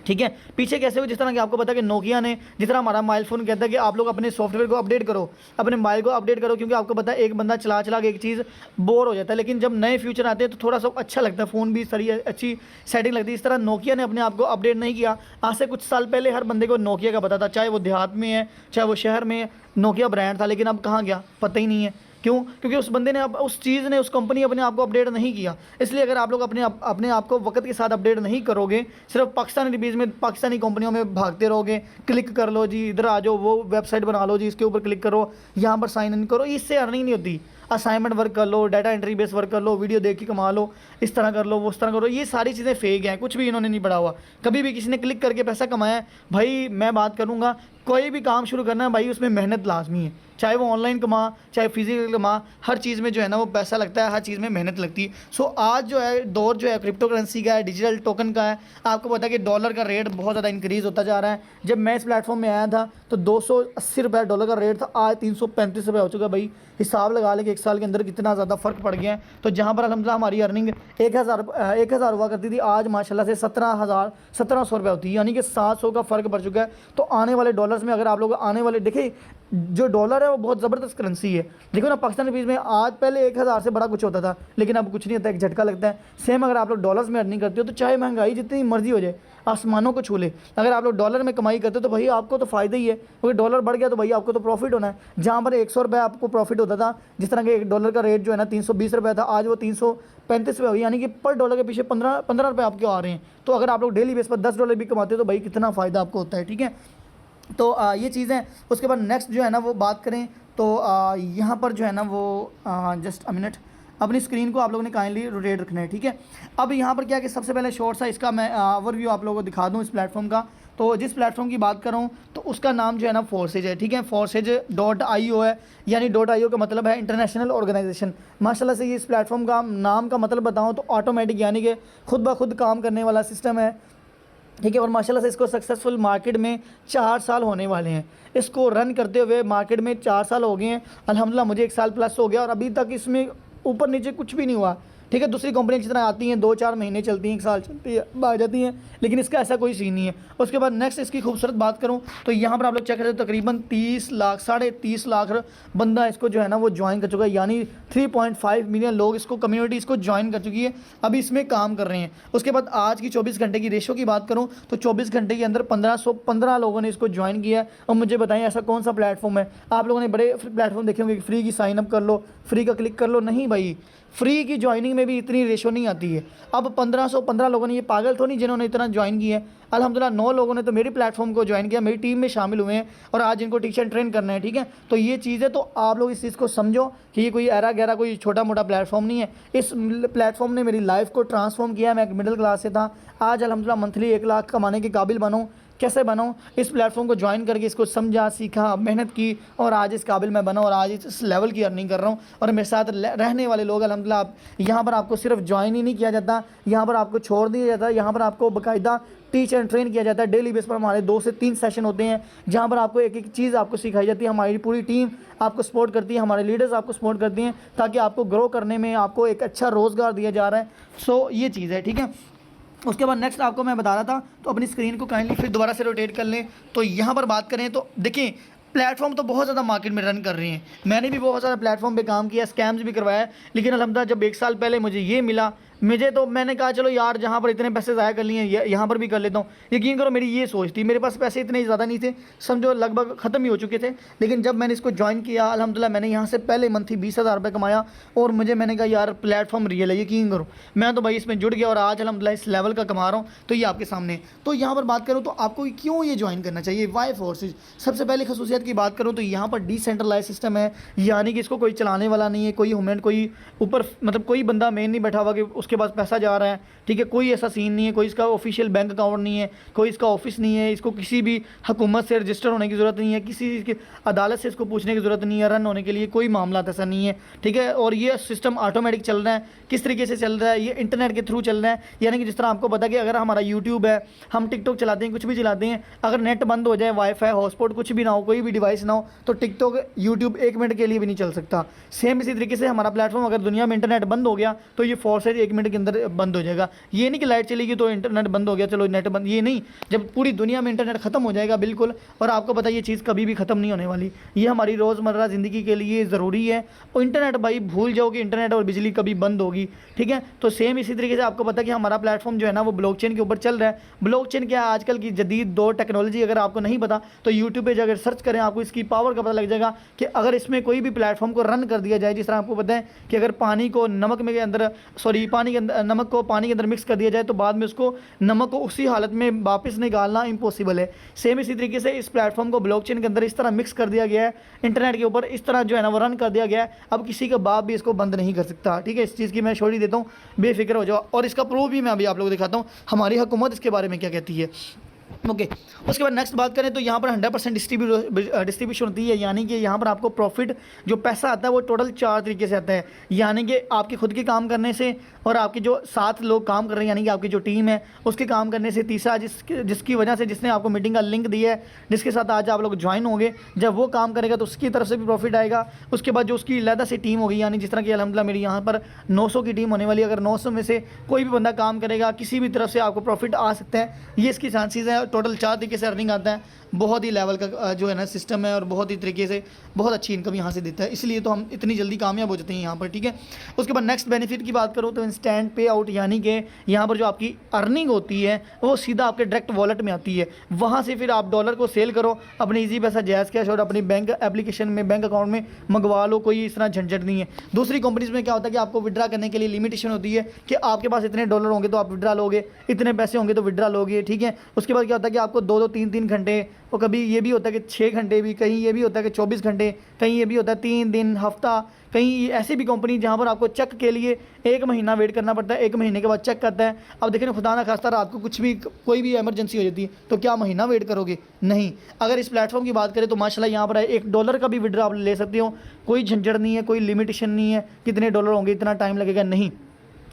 ठीक है। पीछे कैसे हो, जिस तरह कि आपको पता है कि नोकिया ने, जिस तरह हमारा मोबाइल फ़ोन कहता है कि आप लोग अपने सॉफ्टवेयर को अपडेट करो, अपने मोबाइल को अपडेट करो, क्योंकि आपको पता है एक बंदा चला के एक चीज़ बोर हो जाता है, लेकिन जब नए फ्यूचर आते हैं तो थोड़ा सा अच्छा लगता है, फ़ोन भी सही अच्छी सेटिंग लगती है। इस तरह नोकिया ने अपने आप को अपडेट नहीं किया। आज से कुछ साल पहले हर बंदे को नोकिया का पता था, चाहे वो देहात में है चाहे वो शहर में है, नोकिया ब्रांड था। लेकिन अब कहाँ गया पता ही नहीं है, क्यों? क्योंकि उस बंदे ने उस चीज़ ने, उस कंपनी अपने आप को अपडेट नहीं किया। इसलिए अगर आप लोग अपने आप को वक्त के साथ अपडेट नहीं करोगे, सिर्फ पाकिस्तानी रुपीज़ में पाकिस्तानी कंपनियों में भागते रहोगे, क्लिक कर लो जी इधर आ जाओ, वो वेबसाइट बना लो जी, इसके ऊपर क्लिक करो, यहाँ पर साइन इन करो, इससे अर्निंग नहीं होती। असाइनमेंट वर्क कर लो, डाटा एंट्री बेस वर्क कर लो, वीडियो देख के कमा लो, इस तरह कर लो, वो उस तरह करो, ये सारी चीज़ें फेक हैं, कुछ भी इन्होंने नहीं पढ़ा हुआ। कभी भी किसी ने क्लिक करके पैसा कमाया है? भाई मैं बात करूँगा, कोई भी काम शुरू करना है भाई उसमें मेहनत लाजमी है, चाहे वो ऑनलाइन कमा चाहे फिजिकल कमा, हर चीज़ में जो है ना वो पैसा लगता है, हर चीज़ में मेहनत लगती है। सो आज जो है दौर जो है क्रिप्टो करेंसी का है, डिजिटल टोकन का है। आपको पता है कि डॉलर का रेट बहुत ज़्यादा इंक्रीज़ होता जा रहा है। जब मैं इस प्लेटफॉर्म में आया था तो $280 डॉलर का रेट था, आज $335 हो चुका है। भाई हिसाब लगा लें कि एक साल के अंदर कितना ज़्यादा फ़र्क पड़ गया है। तो जहाँ पर अल्हम्दुलिल्लाह हमारी अर्निंग 1,000 हुआ करती थी, आज माशाल्लाह से 17,000 1700 रुपये होती है, यानी कि 700 का फ़र्क पड़ चुका है। तो आने वाले डॉलर्स में अगर आप लोग आने वाले देखें जो डॉलर है वो बहुत ज़बरदस्त करेंसी है। देखो ना पाकिस्तानी रुपीज़ में आज पहले 1000 से बड़ा कुछ होता था, लेकिन अब कुछ नहीं होता, एक झटका लगता है। सेम अगर आप लोग डॉलर्स में अर्निंग करते हो तो चाहे महंगाई जितनी मर्जी हो जाए, आसमानों को छू ले, अगर आप लोग डॉलर में कमाई करते हो तो भाई आपको तो फ़ायदा ही है, क्योंकि डॉलर बढ़ गया तो भाई आपको तो प्रॉफिट होना है। जहाँ पर 100 रुपये आपको प्रॉफिट होता था, जिस तरह के $1 का रेट जो है ना 320 रुपये था, आज वो 335 रुपये हो गया, यानी कि पर डॉलर के पीछे 15 रुपये आपके आ रहे हैं। तो अगर आप लोग डेली बेस पर $10 भी कमाते हो तो भाई कितना फ़ायदा आपको होता है, ठीक है। तो ये चीज़ें। उसके बाद नेक्स्ट जो है ना वो बात करें तो यहाँ पर जो है ना वो जस्ट अ मिनट, अपनी स्क्रीन को आप लोगों ने काइंडली रोटेट रखना है, ठीक है। अब यहाँ पर क्या कि सबसे पहले शॉर्ट सा इसका मैं ओवरव्यू आप लोगों को दिखा दूँ इस प्लेटफॉर्म का। तो जिस प्लेटफॉर्म की बात कर रहा हूँ तो उसका नाम जो है ना फोर्सेज है, ठीक है। forces.io है, यानी .io का मतलब है इंटरनेशनल ऑर्गेनाइजेशन। माशाल्लाह से ये इस प्लेटफॉर्म का नाम का मतलब बताऊँ तो ऑटोमेटिक, यानी कि खुद ब खुद काम करने वाला सिस्टम है, ठीक है। और माशाल्लाह से इसको सक्सेसफुल मार्केट में 4 साल होने वाले हैं, इसको रन करते हुए मार्केट में 4 साल हो गए हैं अल्हम्दुलिल्लाह। मुझे 1 साल प्लस हो गया और अभी तक इसमें ऊपर नीचे कुछ भी नहीं हुआ, ठीक है। दूसरी कंपनी जिस तरह आती हैं 2-4 महीने चलती हैं, 1 साल चलती है, भाग जाती हैं, लेकिन इसका ऐसा कोई सीन नहीं है। उसके बाद नेक्स्ट इसकी खूबसूरत बात करूं तो यहाँ पर आप लोग चेक करें तो तकरीबन 30 लाख 30.5 लाख बंदा इसको जो है ना वो ज्वाइन कर चुका है, यानी 3.5 मिलियन लोग इसको कम्युनिटी इसको ज्वाइन कर चुकी है, अभी इसमें काम कर रहे हैं। उसके बाद आज की 24 घंटे की रेशो की बात करूँ तो 24 घंटे के अंदर 1515 लोगों ने इसको ज्वाइन किया है। और मुझे बताएं ऐसा कौन सा प्लेटफॉर्म है, आप लोगों ने बड़े प्लेटफॉर्म देखे होंगे, फ्री की साइन अप कर लो, फ्री का क्लिक कर लो, नहीं भाई, फ्री की ज्वाइनिंग में भी इतनी रेशो नहीं आती है। अब 1515 लोगों ने, ये पागल तो नहीं जिन्होंने इतना ज्वाइन किया है। अल्हम्दुलिल्लाह 9 लोगों ने तो मेरी प्लेटफॉर्म को ज्वाइन किया, मेरी टीम में शामिल हुए हैं और आज इनको टीचर ट्रेन करना है, ठीक है। तो ये चीज़ है, तो आप लोग इस चीज़ को समझो कि ये कोई एरा गहरा कोई छोटा मोटा प्लेटफॉर्म नहीं है। इस प्लेटफॉर्म ने मेरी लाइफ को ट्रांसफॉर्म किया। मैं एक मिडिल क्लास से था, आज अल्हम्दुलिल्लाह मंथली 1 लाख कमाने के काबिल बनूँ। कैसे बनाऊँ, इस प्लेटफॉर्म को ज्वाइन करके इसको समझा, सीखा, मेहनत की और आज इस काबिल मैं बना और आज इस लेवल की अर्निंग कर रहा हूँ। और मेरे साथ रहने वाले लोग अल्हम्दुलिल्लाह, यहाँ पर आपको सिर्फ ज्वाइन ही नहीं किया जाता, यहाँ पर आपको छोड़ दिया जाता है, यहाँ पर आपको बाकायदा टीच एंड ट्रेन किया जाता है। डेली बेस पर हमारे 2 से 3 सेशन होते हैं जहाँ पर आपको एक एक चीज़ आपको सिखाई जाती है। हमारी पूरी टीम आपको सपोर्ट करती है, हमारे लीडर्स आपको सपोर्ट करती हैं, ताकि आपको ग्रो करने में आपको एक अच्छा रोज़गार दिया जा रहा है। सो ये चीज़ है, ठीक है। उसके बाद नेक्स्ट आपको मैं बता रहा था, तो अपनी स्क्रीन को काइंडली फिर दोबारा से रोटेट कर लें। तो यहाँ पर बात करें तो देखें, प्लेटफॉर्म तो बहुत ज़्यादा मार्केट में रन कर रहे हैं, मैंने भी बहुत सारा प्लेटफॉर्म पे काम किया, स्कैम्स भी करवाया, लेकिन अल्हम्दुलिल्लाह जब 1 साल पहले मुझे ये मिला, तो मैंने कहा चलो यार जहाँ पर इतने पैसे ज़ाया कर लिए यहाँ पर भी कर लेता हूँ। यकीन करो मेरी ये सोच थी, मेरे पास पैसे इतने ज़्यादा नहीं थे, समझो लगभग ख़त्म ही हो चुके थे, लेकिन जब मैंने इसको ज्वाइन किया अल्हम्दुलिल्लाह मैंने यहाँ से पहले मंथ ही 20,000 रुपये कमाया। और मैंने कहा यार प्लेटफॉर्म रियल है, यकीन करो मैं तो भाई इसमें जुड़ गया और आज अल्हम्दुलिल्लाह इस लेवल का कमा रहा हूँ। तो ये आपके सामने। तो यहाँ पर बात करूँ तो आपको क्यों ये ज्वाइन करना चाहिए, वाई फोर्सेज। सबसे पहले खसूसियत की बात करूँ तो यहाँ पर डिसेंट्रलाइज सिस्टम है, यानी कि इसको कोई चलाने वाला नहीं है, कोई ह्यूमन, कोई ऊपर मतलब कोई बंदा मेन नहीं बैठा हुआ कि उसके पास पैसा जा रहा है, ठीक है। कोई ऐसा सीन नहीं है, कोई इसका ऑफिशियल बैंक अकाउंट नहीं है, कोई इसका ऑफिस नहीं है, इसको किसी भी हुकूमत से रजिस्टर होने की ज़रूरत नहीं है, किसी की अदालत से इसको पूछने की ज़रूरत नहीं है, रन होने के लिए कोई मामला ऐसा नहीं है, ठीक है। और ये सिस्टम ऑटोमेटिक चल रहा है। किस तरीके से चल रहा है, ये इंटरनेट के थ्रू चल रहा है, यानी कि जिस तरह आपको पता कि अगर हमारा यूट्यूब है, हम टिकटॉक चलाते हैं, कुछ भी चलाते हैं, अगर नेट बंद हो जाए, वाईफाई हॉटस्पॉट कुछ भी ना हो, कोई भी डिवाइस ना हो, तो टिकटॉक यूट्यूब 1 मिनट के लिए भी नहीं चल सकता। सेम इसी तरीके से हमारा प्लेटफॉर्म अगर दुनिया में इंटरनेट बंद हो गया तो ये फोर्सेज 1 मिनट के अंदर बंद हो जाएगा। ये नहीं कि लाइट चलेगी तो इंटरनेट बंद हो गया, चलो नेट बंद, ये नहीं। जब पूरी दुनिया में इंटरनेट ख़त्म हो जाएगा बिल्कुल, और आपको पता है ये चीज़ कभी भी ख़त्म नहीं होने वाली, ये हमारी रोज़मर्रा ज़िंदगी के लिए ज़रूरी है। और इंटरनेट भाई भूल जाओ कि इंटरनेट और बिजली कभी बंद होगी, ठीक है। तो सेम इसी तरीके से आपको पता है कि हमारा प्लेटफॉर्म जो है ना वो ब्लॉकचेन के ऊपर चल रहा है। ब्लॉकचेन क्या है, आजकल की जदीद दौर टेक्नोलॉजी, अगर आपको नहीं पता तो यूट्यूब पे जाकर सर्च करें, आपको इसकी पावर का पता लग जाएगा कि अगर इसमें कोई भी प्लेटफॉर्म को रन कर दिया जाए, जिस तरह आपको पता है कि अगर पानी को नमक में के अंदर पानी के अंदर नमक को पानी के अंदर मिक्स कर दिया जाए तो बाद में उसको नमक को उसी हालत में वापस निकालना इम्पॉसिबल है। सेम इसी तरीके से इस प्लेटफॉर्म को ब्लॉकचेन के अंदर इस तरह मिक्स कर दिया गया है, इंटरनेट के ऊपर इस तरह जो है ना वो रन कर दिया गया है, अब किसी का बाप भी इसको बंद नहीं कर सकता, ठीक है। इस चीज़ की मैं श्योरिटी देता हूँ, बेफिक्र हो जाओ। और इसका प्रूफ भी मैं अभी आप लोगों को दिखाता हूँ, हमारी हुकूमत इसके बारे में क्या कहती है। ओके उसके बाद नेक्स्ट बात करें तो यहाँ पर 100% डिस्ट्रीब्यूशन होती है, यानी कि यहाँ पर आपको प्रॉफिट जो पैसा आता है वो टोटल 4 तरीके से आता है, यानी कि आपके खुद के काम करने से, और आपके जो 7 लोग काम कर रहे हैं यानी कि आपकी जो टीम है उसके काम करने से, तीसरा जिसकी वजह से जिसने आपको मीटिंग का लिंक दिया है, जिसके साथ आज आप लोग ज्वाइन होंगे, जब वो काम करेगा तो उसकी तरफ से भी प्रॉफिट आएगा। उसके बाद जो उसकी अलहदा से टीम होगी, यानी जिस तरह की अल्हम्दुलिल्लाह मेरी यहाँ पर 900 की टीम होने वाली है, अगर 900 में से कोई भी बंदा काम करेगा किसी भी तरफ से आपको प्रॉफिट आ सकता है, ये इसकी चांसेस है। टोटल 4 तरीके से अर्निंग आता है। बहुत ही लेवल का जो है ना सिस्टम है और बहुत ही तरीके से बहुत अच्छी इनकम यहाँ से देता है, इसलिए तो हम इतनी जल्दी कामयाब हो जाते हैं यहाँ पर, ठीक है। उसके बाद नेक्स्ट बेनिफिट की बात करूँ तो इंस्टेंट पे आउट, यानी कि यहाँ पर जो आपकी अर्निंग होती है वो सीधा आपके डायरेक्ट वॉलेट में आती है। वहाँ से फिर आप डॉलर को सेल करो, अपनी ईजी पैसा जैज़ कैश और अपनी बैंक एप्लीकेशन में बैंक अकाउंट में मंगवा लो, कोई इस तरह झंझट नहीं है। दूसरी कंपनीज में क्या होता है कि आपको विड्रा करने के लिए लिमिटेशन होती है कि आपके पास इतने डॉलर होंगे तो आप विड्रा लोगे, इतने पैसे होंगे तो विड्रा लोगे, ठीक है। उसके बाद क्या होता है कि आपको 2-2 3-3 घंटे, और कभी ये भी होता है कि 6 घंटे भी, कहीं ये भी होता है कि 24 घंटे, कहीं ये भी होता है 3 दिन, हफ्ता, कहीं ऐसी भी कंपनी जहाँ पर आपको चेक के लिए 1 महीना वेट करना पड़ता है, 1 महीने के बाद चेक करता है। अब देखिए खुदा ना खास्ता रात को कुछ भी कोई भी इमरजेंसी हो जाती है तो क्या महीना वेट करोगे? नहीं। अगर इस प्लेटफॉर्म की बात करें तो माशाल्लाह यहाँ पर $1 का भी विड्रा आप ले सकते हो, कोई झंझट नहीं है, कोई लिमिटेशन नहीं है कितने डॉलर होंगे, इतना टाइम लगेगा, नहीं।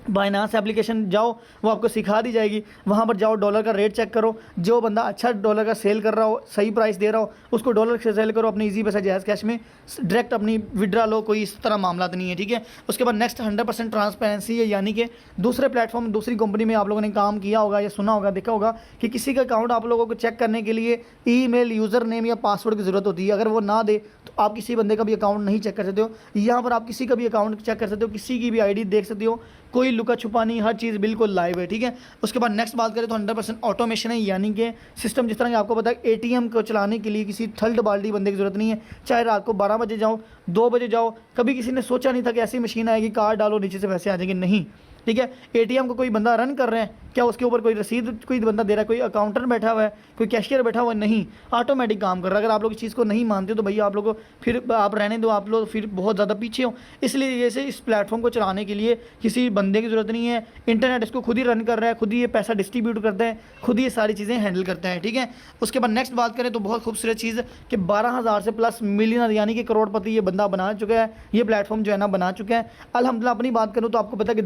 बाइनांस एप्लीकेशन जाओ, वो आपको सिखा दी जाएगी, वहाँ पर जाओ, डॉलर का रेट चेक करो, जो बंदा अच्छा डॉलर का सेल कर रहा हो, सही प्राइस दे रहा हो, उसको डॉलर से सेल करो, अपनी इजी पैसा जैज़ कैश में डायरेक्ट अपनी विड्रा लो, कोई इस तरह मामला तो नहीं है, ठीक है। उसके बाद नेक्स्ट 100% ट्रांसपेरेंसी है, यानी कि दूसरे प्लेटफॉर्म, दूसरी कंपनी में आप लोगों ने काम किया होगा या सुना होगा, देखा होगा कि किसी का अकाउंट आप लोगों को चेक करने के लिए ईमेल, यूज़र नेम या पासवर्ड की ज़रूरत होती है। अगर वो ना दे तो आप किसी बंदे का भी अकाउंट नहीं चेक कर सकते हो। यहाँ पर आप किसी का भी अकाउंट चेक कर सकते हो, किसी की भी आईडी देख सकते हो, कोई लुका छुपा नहीं, हर चीज़ बिल्कुल लाइव है, ठीक है। उसके बाद नेक्स्ट बात करें तो 100% ऑटोमेशन है, यानी कि सिस्टम जिस तरह कि आपको पता है एटीएम को चलाने के लिए किसी थर्ड बाल्टी बंदे की ज़रूरत नहीं है। चाहे रात को 12 बजे जाओ, 2 बजे जाओ, कभी किसी ने सोचा नहीं था कि ऐसी मशीन आएगी, कार्ड डालो नीचे से पैसे आ जाएंगे, नहीं, ठीक है। एटीएम को कोई बंदा रन कर रहे हैं, क्या उसके ऊपर कोई रसीद कोई बंदा दे रहा है, कोई अकाउंटेंट बैठा हुआ है, कोई कैशियर बैठा हुआ है, नहीं, ऑटोमेटिक काम कर रहा है। अगर आप लोग इस चीज़ को नहीं मानते हो तो भैया आप लोग को फिर आप रहने दो, आप लोग फिर बहुत ज़्यादा पीछे हो। इसलिए जैसे इस प्लेटफॉर्म को चलाने के लिए किसी बंदे की ज़रूरत नहीं है, इंटरनेट इसको खुद ही रन कर रहा है, खुद ही ये पैसा डिस्ट्रीब्यूट करता है, खुद ही ये सारी चीज़ें हैंडल करता है, ठीक है। उसके बाद नेक्स्ट बात करें तो बहुत खूबसूरत चीज़ कि 12,000 से प्लस मिलियनर यानी कि करोड़पति ये बंदा बना चुका है, ये प्लेटफॉर्म जो है ना बना चुका है अल्हम्दुलिल्लाह। अपनी बात करूँ तो आपको पता है कि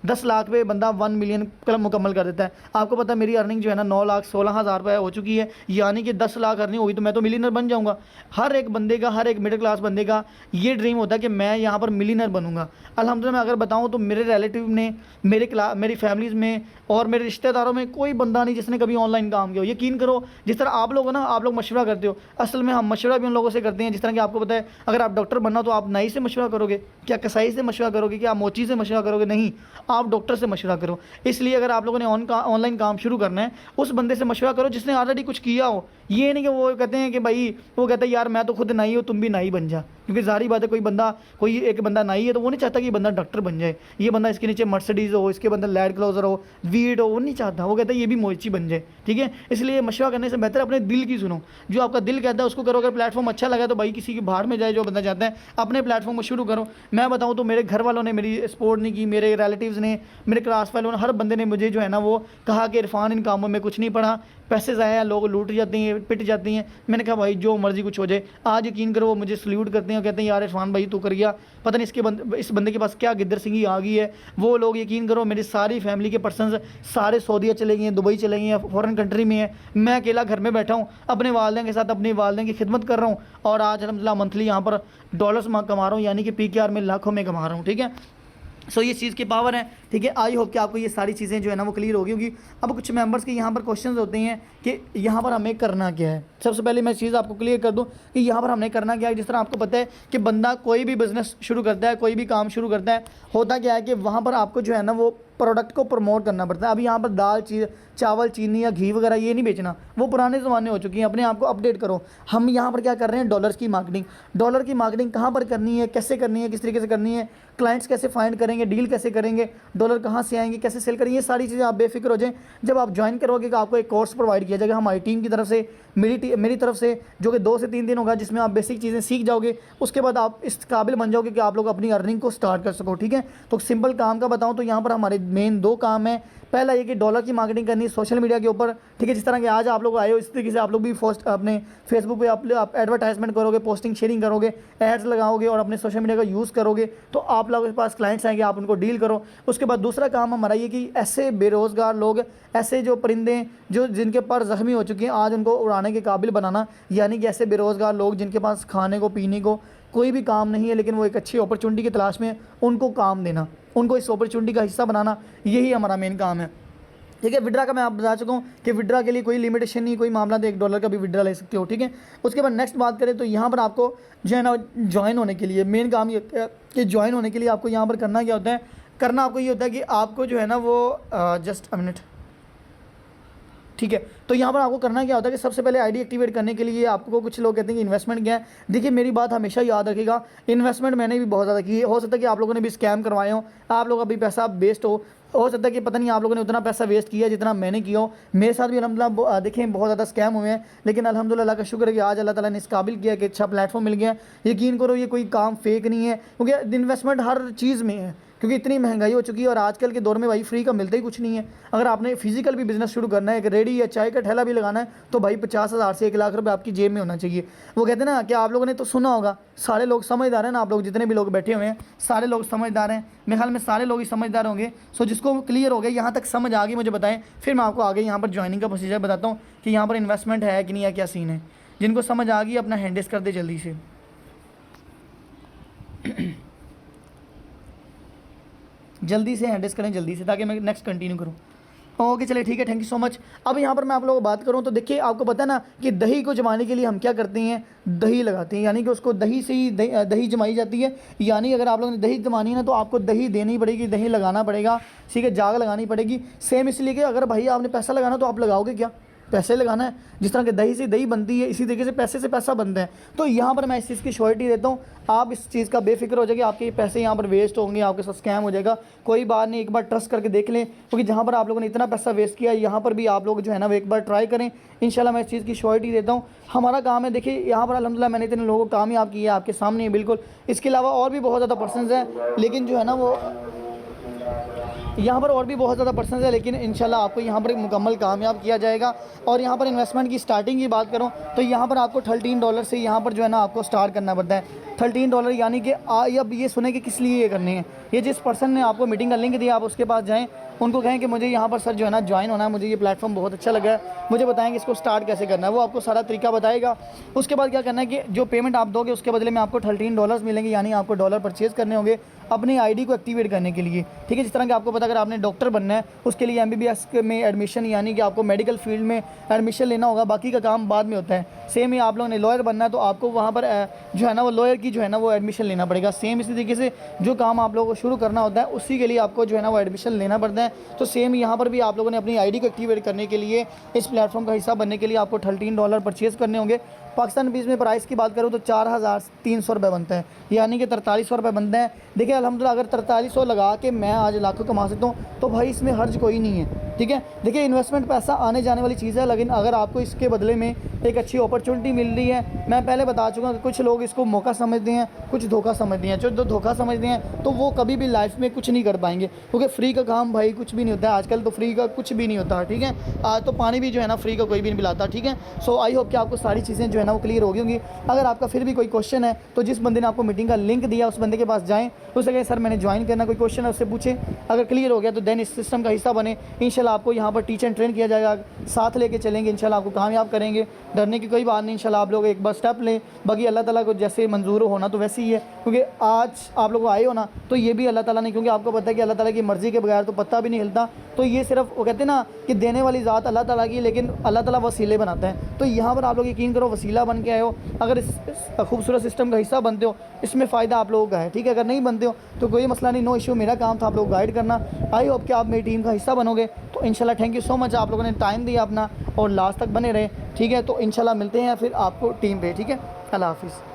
10 लाख पे बंदा 1 मिलियन कलम मुकम्मल कर देता है। आपको पता है मेरी अर्निंग जो है ना 9,16,000 रुपये हो चुकी है, यानी कि 10 लाख अर्निंग होगी तो मैं तो मिलियनर बन जाऊंगा। हर एक बंदे का, हर एक मिडिल क्लास बंदे का ये ड्रीम होता है कि मैं यहाँ पर मिलियनर बनूंगा। अल्हम्दुलिल्लाह मैं अगर बताऊँ तो मेरे रिलेटिव ने, मेरी फैमिलीज़ में और मेरे रिश्तेदारों में कोई बंदा नहीं जिसने कभी ऑनलाइन काम किया हो। यकीन करो जिस तरह आप लोग हो ना, आप लोग मशवरा करते हो, असल में हम मशवरा भी उन लोगों से करते हैं। जिस तरह कि आपको पता है अगर आप डॉक्टर बनना तो आप नाई से मशवरा करोगे, क्या कसाई से मशवरा करोगे, क्या मोची से मशवरा करोगे? नहीं, आप डॉक्टर से मशवरा करो। इसलिए अगर आप लोगों ने ऑनलाइन काम शुरू करना है उस बंदे से मशवरा करो जिसने ऑलरेडी कुछ किया हो। ये नहीं कि वो कहते हैं कि भाई, वो कहते हैं यार मैं तो खुद नाई हूँ, तुम भी नाई बन जा, क्योंकि जाहिर बात है कोई एक बंदा नाई है तो वो नहीं चाहता कि बंदा डॉक्टर बन जाए, ये बंदा इसके नीचे मर्सिडीज़ हो, इसके बंदा लैंड क्लोजर हो, वीड हो, वो नहीं चाहता। वो कहता है ये भी मोची बन जाए, ठीक है। इसलिए मशवरा करने से बेहतर अपने दिल की सुनो, जो आपका दिल कहता है उसको करो। अगर प्लेटफॉर्म अच्छा लगा तो भाई किसी की भाड़ में जाए, जो बंदा चाहता है अपने प्लेटफॉर्म को शुरू करो। मैं बताऊँ तो मेरे घर वालों ने मेरी सपोर्ट नहीं की, मेरे रिलेटिव्स ने, मेरे क्लास वालों ने, हर बंदे ने मुझे जो है ना वो कहा कि इरफान इन कामों में कुछ नहीं पड़ा, पैसे ज़ाया, लोग लूट जाते हैं, पिट जाती हैं। मैंने कहा भाई जो मर्ज़ी कुछ हो जाए। आज यकीन करो वो मुझे सल्यूट करते हैं, कहते हैं यार इरफान भाई तू कर गया, पता नहीं इस बंदे के पास क्या गिद्दर सिंगी आ गई है। वो लोग यकीन करो मेरी सारी फैमिली के पर्सनस सारे सऊदीया चले गए हैं, दुबई चले गए हैं, फॉरेन कंट्री में है। मैं अकेला घर में बैठा हूँ, अपने वालिदैन के साथ अपने वालिदैन की खिदमत कर रहा हूँ और आज अल्हम्दुलिल्लाह मंथली यहाँ पर डॉलर्स कमा रहा हूँ, यानी कि PKR में लाखों में कमा रहा हूँ, ठीक है। सो ये चीज़ की पावर है, ठीक है। आई होप कि आपको ये सारी चीज़ें जो है ना वो क्लियर होगी होगी। अब कुछ मेंबर्स के यहाँ पर क्वेश्चंस होते हैं कि यहाँ पर हमें करना क्या है। सबसे पहले मैं चीज़ आपको क्लियर कर दूँ कि यहाँ पर हमने करना क्या है। जिस तरह आपको पता है कि बंदा कोई भी बिज़नेस शुरू करता है, कोई भी काम शुरू करता है, होता क्या है कि वहाँ पर आपको जो है ना वो प्रोडक्ट को प्रमोट करना पड़ता है। अभी यहाँ पर दाल, चावल, चीनी या घी वगैरह ये नहीं बेचना, वो पुराने ज़माने हो चुकी हैं। अपने आप को अपडेट करो। हम यहाँ पर क्या कर रहे हैं, डॉलर्स की मार्केटिंग। डॉलर की मार्केटिंग कहाँ पर करनी है, कैसे करनी है, किस तरीके से करनी है, क्लाइंट्स कैसे फाइंड करेंगे, डील कैसे करेंगे, डॉलर कहाँ से आएंगे, कैसे सेल करेंगे, ये सारी चीज़ें आप बेफिक्र हो जाएं। जब आप ज्वाइन करोगे कि आपको एक कोर्स प्रोवाइड किया जाएगा हमारी टीम की तरफ से, मेरी तरफ से, जो कि 2 से 3 दिन होगा, जिसमें आप बेसिक चीज़ें सीख जाओगे। उसके बाद आप इस काबिल बन जाओगे कि आप लोग अपनी अर्निंग को स्टार्ट कर सको, ठीक है। तो सिंपल काम का बताऊँ तो यहाँ पर हमारे मेन 2 काम हैं। पहला ये कि डॉलर की मार्केटिंग करनी है सोशल मीडिया के ऊपर, ठीक है। जिस तरह के आज आप लोग आए हो इस तरीके से आप लोग भी अपने फेसबुक पे आप एडवर्टाइजमेंट करोगे, पोस्टिंग शेयरिंग करोगे, एड्स लगाओगे और अपने सोशल मीडिया का यूज़ करोगे तो आप लोगों के पास क्लाइंट्स आएंगे, आप उनको डील करो। उसके बाद दूसरा काम हमारा ये कि ऐसे बेरोज़गार लोग, ऐसे जो परिंदे जो जिनके पर ज़ख्मी हो चुके हैं, आज उनको उड़ाने के काबिल बनाना, यानी कि ऐसे बेरोज़गार लोग जिनके पास खाने को पीने को कोई भी काम नहीं है लेकिन वो एक अच्छी अपॉर्चुनिटी की तलाश में, उनको काम देना, उनको इस अपॉर्चुनिटी का हिस्सा बनाना, यही हमारा मेन काम है। ठीक है। विड्रा का मैं आप बता चुका हूँ कि विड्रा के लिए कोई लिमिटेशन नहीं, कोई मामला नहीं, $1 का भी विड्रा ले सकते हो, ठीक है। उसके बाद नेक्स्ट बात करें तो यहाँ पर आपको जो है ना ज्वाइन होने के लिए मेन काम ये होता है कि ज्वाइन होने के लिए आपको यहाँ पर करना क्या होता है, करना आपको ये होता है कि आपको जो है ना वो जस्ट अ मिनट, ठीक है। तो यहाँ पर आपको करना क्या होता है कि सबसे पहले आईडी एक्टिवेट करने के लिए आपको, कुछ लोग कहते हैं कि इन्वेस्टमेंट क्या है। देखिए मेरी बात हमेशा याद रखिएगा, इन्वेस्टमेंट मैंने भी बहुत ज़्यादा की है। हो सकता है कि आप लोगों ने भी स्कैम करवाए हो, आप लोग अभी पैसा वेस्ट हो सकता है कि पता नहीं आप लोगों ने उतना पैसा वेस्ट किया जितना मैंने किया हो। मेरे साथ भी अल्हम्दुलिल्लाह देखें बहुत ज़्यादा स्कैम हुए हैं, लेकिन अल्हम्दुलिल्लाह का शुक्र है कि आज अल्लाह ताला ने इस काबिल किया कि अच्छा प्लेटफॉर्म मिल गया। यकीन करो ये कोई काम फेक नहीं है, क्योंकि इन्वेस्टमेंट हर चीज़ में है, क्योंकि इतनी महंगाई हो चुकी है और आजकल के दौर में भाई फ्री का मिलता ही कुछ नहीं है। अगर आपने फिजिकल भी बिजनेस शुरू करना है, एक रेडी या चाय का ठेला भी लगाना है, तो भाई 50,000 से 1 लाख रुपए आपकी जेब में होना चाहिए। वो कहते हैं ना कि आप लोगों ने तो सुना होगा, सारे लोग समझदार हैं ना, आप लोग जितने भी लोग बैठे हुए हैं सारे लोग समझदार हैं, मेरे ख्याल में सारे लोग ही समझदार होंगे। सो जिसको क्लियर हो गया, यहाँ तक समझ आ गई मुझे बताएं, फिर मैं आपको आगे यहाँ पर ज्वाइनिंग का प्रोसीजर बताता हूँ कि यहाँ पर इन्वेस्टमेंट है कि नहीं है, क्या सीन है। जिनको समझ आ गई अपना हैंड रेस कर दे जल्दी से। जल्दी से हैंडल्स करें जल्दी से, ताकि मैं नेक्स्ट कंटिन्यू करूँ। ओके चलिए ठीक है, थैंक यू सो मच। अब यहाँ पर मैं आप लोगों को बात करूँ तो देखिए आपको पता है ना कि दही को जमाने के लिए हम क्या करते हैं, दही लगाते हैं, यानी कि उसको दही से ही दही जमाई जाती है। यानी अगर आप लोगों ने दही जमानी है ना तो आपको दही देनी पड़ेगी, दही लगाना पड़ेगा, ठीक है, जाग लगानी पड़ेगी। सेम इसलिए कि अगर भाई आपने पैसा लगाना तो आप लगाओगे क्या, पैसे लगाना है। जिस तरह के दही से दही बनती है, इसी तरीके से पैसा बनता है। तो यहाँ पर मैं इस चीज़ की श्योरिटी देता हूँ, आप इस चीज़ का बेफिक्र हो जाएगी, आपके पैसे यहाँ पर वेस्ट होंगे, आपके साथ स्कैम हो जाएगा, कोई बात नहीं, एक बार ट्रस्ट करके देख लें। क्योंकि जहाँ पर आप लोगों ने इतना पैसा वेस्ट किया, यहाँ पर भी आप लोग जो है ना वो एक बार ट्राई करें, इंशाल्लाह मैं इस चीज़ की श्योरिटी देता हूँ। हमारा काम है, देखिए यहाँ पर अल्हम्दुलिल्लाह मैंने इतने लोगों को कामयाब किया है, आपके सामने है बिल्कुल। इसके अलावा और भी बहुत ज़्यादा पर्सन्स हैं, लेकिन जो है ना वो यहाँ पर और भी बहुत ज़्यादा पर्सन्स है, लेकिन इंशाल्लाह आपको यहाँ पर मुकम्मल कामयाब किया जाएगा। और यहाँ पर इन्वेस्टमेंट की स्टार्टिंग की बात करूँ तो यहाँ पर आपको $13 से यहाँ पर जो है ना आपको स्टार्ट करना पड़ता है। $13 यानी कि अब ये सुने कि किस लिए ये करने हैं। ये जिस पर्सन ने आपको मीटिंग का लिंक दिया, आप उसके पास जाएँ, उनको कहें कि मुझे यहाँ पर सर जो है ना ज्वाइन होना है, मुझे ये प्लेटफॉर्म बहुत अच्छा लगा है, मुझे बताएंगे इसको स्टार्ट कैसे करना है, वो आपको सारा तरीका बताएगा। उसके बाद क्या करना है कि जो पेमेंट आप दोगे उसके बदले में आपको $13 मिलेंगे, यानी आपको डॉलर परचेज़ करने होंगे अपनी आईडी को एक्टिवेट करने के लिए, ठीक है। जिस तरह कि आपको पता अगर आपने डॉक्टर बनना है उसके लिए MBBS में एडमिशन, यानी कि आपको मेडिकल फील्ड में एडमिशन लेना होगा, बाकी का काम बाद में होता है। सेम ही आप लोगों ने लॉयर बनना है तो आपको वहाँ पर जो है ना वो लॉयर की जो है ना वो एडमिशन लेना पड़ेगा। सेम इसी तरीके से जो काम आप लोगों को शुरू करना होता है उसी के लिए आपको जो है ना वो एडमिशन लेना पड़ता है। तो सेम यहाँ पर भी आप लोगों ने अपनी आईडी को एक्टिवेट करने के लिए, इस प्लेटफॉर्म का हिस्सा बनने के लिए आपको $13 परचेज़ करने होंगे। पाकिस्तान बीस में प्राइस की बात करूँ तो 4,300 रुपये बनते हैं, यानी कि 4300 रुपये बनते हैं। देखिए अल्हम्दुलिल्लाह अगर 4300 लगा के मैं आज लाखों कमा सकता हूँ तो भाई इसमें हर्ज कोई नहीं है, ठीक है। देखिए इन्वेस्टमेंट पैसा आने जाने वाली चीज़ है, लेकिन अगर आपको इसके बदले में एक अच्छी अपॉर्चुनिटी मिल रही है, मैं पहले बता चुका हूँ कि कुछ लोग इसको मौका समझते हैं, कुछ धोखा समझते हैं। जो धोखा समझते हैं तो वो कभी भी लाइफ में कुछ नहीं कर पाएंगे, क्योंकि फ्री का काम भाई कुछ भी नहीं होता है आजकल, तो फ्री का कुछ भी नहीं होता, ठीक है। आज तो पानी भी जो है ना फ्री का कोई भी नहीं पिलाता, ठीक है। सो आई होप कि आपको सारी चीज़ें जो है ना वो क्लियर होगी होंगी। अगर आपका फिर भी कोई क्वेश्चन है तो जिस बंदे ने आपको मीटिंग का लिंक दिया उस बंदे के पास जाएँ, उससे कहें सर मैंने ज्वाइन करना, कोई क्वेश्चन है उससे पूछें। अगर क्लियर हो गया तो देन इस सिस्टम का हिस्सा बने। इंशाल्लाह आपको यहाँ पर टीच एंड ट्रेन किया जाएगा, साथ लेके चलेंगे, इंशाल्लाह आपको कामयाब करेंगे। डरने की कोई बात नहीं, इंशाल्लाह आप लोग एक बार स्टेप लें, बाकी अल्लाह ताला को जैसे मंजूर होना तो वैसे ही है। क्योंकि आज आप लोग आए हो ना तो ये भी अल्लाह ताला ने, क्योंकि आपको पता है कि अल्लाह ताला की मर्ज़ी के बगैर तो पत्ता भी नहीं हिलता। तो ये सिर्फ वो कहते हैं ना कि देने वाली ज़ात अल्लाह ताला की, लेकिन अल्लाह ताला वसीले बनाता है। तो यहाँ पर आप लोग यकीन करो वसीला बन के आए हो। अगर इस खूबसूरत सिस्टम का हिस्सा बनते हो, इसमें फ़ायदा आप लोगों का है, ठीक है। अगर नहीं बनते हो तो कोई मसला नहीं, नो इशू, मेरा काम था आप लोग गाइड करना। आई होप कि आप मेरी टीम का हिस्सा बनोगे। तो इंशाल्लाह थैंक यू सो मच, आप लोगों ने टाइम दिया अपना और लास्ट तक बने रहे, ठीक है। तो इंशाल्लाह मिलते हैं फिर आपको टीम पे, ठीक है। अल्लाह हाफिज़।